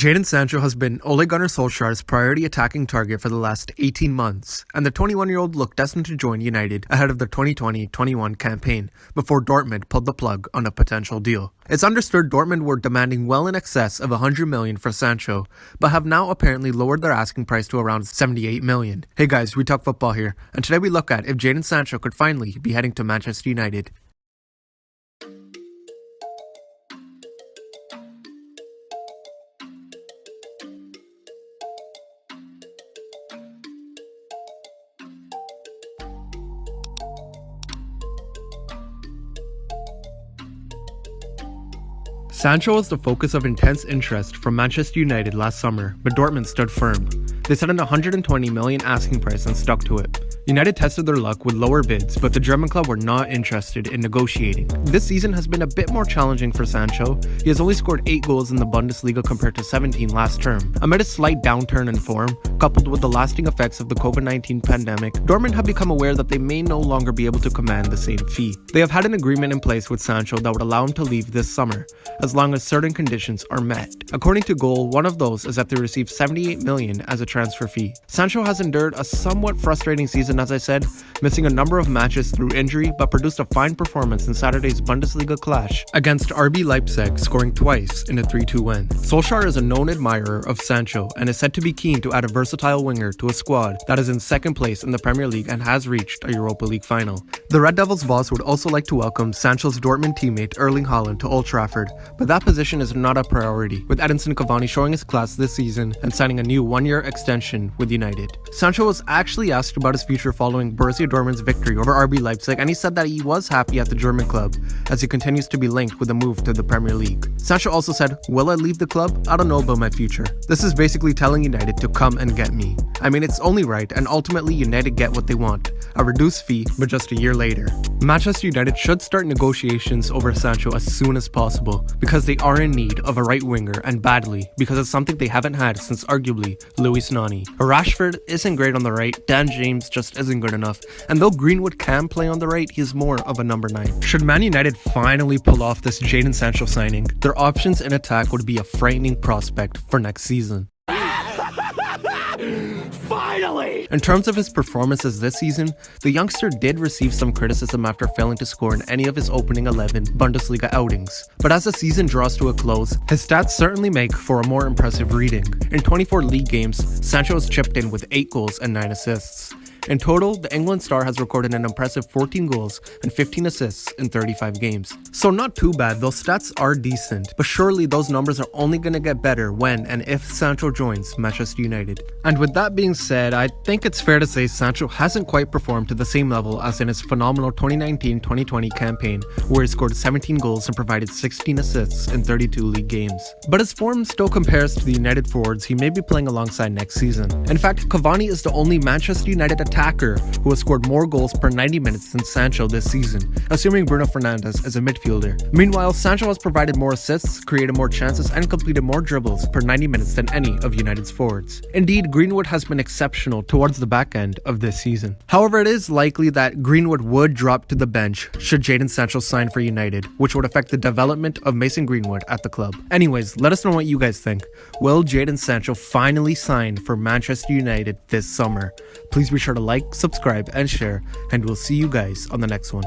Jadon Sancho has been Ole Gunnar Solskjaer's priority attacking target for the last 18 months, and the 21-year-old looked destined to join United ahead of the 2020-21 campaign, before Dortmund pulled the plug on a potential deal. It's understood Dortmund were demanding well in excess of $100 million for Sancho, but have now apparently lowered their asking price to around $78 million. Hey guys, we talk football here, and today we look at if Jadon Sancho could finally be heading to Manchester United. Sancho was the focus of intense interest from Manchester United last summer, but Dortmund stood firm. They set an $120 million asking price and stuck to it. United tested their luck with lower bids, but the German club were not interested in negotiating. This season has been a bit more challenging for Sancho. He has only scored 8 goals in the Bundesliga compared to 17 last term. Amid a slight downturn in form, coupled with the lasting effects of the COVID-19 pandemic, Dortmund have become aware that they may no longer be able to command the same fee. They have had an agreement in place with Sancho that would allow him to leave this summer, as long as certain conditions are met. According to Goal, one of those is that they receive $78 million as a transfer fee. Sancho has endured a somewhat frustrating season, as I said, missing a number of matches through injury, but produced a fine performance in Saturday's Bundesliga clash against RB Leipzig, scoring twice in a 3-2 win. Solskjaer is a known admirer of Sancho and is said to be keen to add a versatile winger to a squad that is in second place in the Premier League and has reached a Europa League final. The Red Devils boss would also like to welcome Sancho's Dortmund teammate Erling Haaland to Old Trafford, but that position is not a priority, with Edinson Cavani showing his class this season and signing a new 1-year extension with United. Sancho was actually asked about his future following Borussia Dortmund's victory over RB Leipzig, and he said that he was happy at the German club as he continues to be linked with a move to the Premier League. Sancho also said, "Will I leave the club? I don't know about my future." This is basically telling United to come and get me. I mean, it's only right, and ultimately United get what they want, a reduced fee, but just a year later. Manchester United should start negotiations over Sancho as soon as possible, because they are in need of a right winger, and badly, because it's something they haven't had since arguably Luis Nani. Rashford isn't great on the right, Dan James just isn't good enough, and though Greenwood can play on the right, he's more of a number 9. Should Man United finally pull off this Jadon Sancho signing, their options in attack would be a frightening prospect for next season. Finally! In terms of his performances this season, the youngster did receive some criticism after failing to score in any of his opening 11 Bundesliga outings. But as the season draws to a close, his stats certainly make for a more impressive reading. In 24 league games, Sancho has chipped in with 8 goals and 9 assists. In total, the England star has recorded an impressive 14 goals and 15 assists in 35 games. So not too bad, those stats are decent, but surely those numbers are only going to get better when and if Sancho joins Manchester United. And with that being said, I think it's fair to say Sancho hasn't quite performed to the same level as in his phenomenal 2019-2020 campaign, where he scored 17 goals and provided 16 assists in 32 league games. But his form still compares to the United forwards he may be playing alongside next season. In fact, Cavani is the only Manchester United attacker who has scored more goals per 90 minutes than Sancho this season, assuming Bruno Fernandes is a midfielder. Meanwhile, Sancho has provided more assists, created more chances, and completed more dribbles per 90 minutes than any of United's forwards. Indeed, Greenwood has been exceptional towards the back end of this season. However, it is likely that Greenwood would drop to the bench should Jadon Sancho sign for United, which would affect the development of Mason Greenwood at the club. Anyways, let us know what you guys think. Will Jadon Sancho finally sign for Manchester United this summer? Please be sure to like, subscribe, and share, and we'll see you guys on the next one.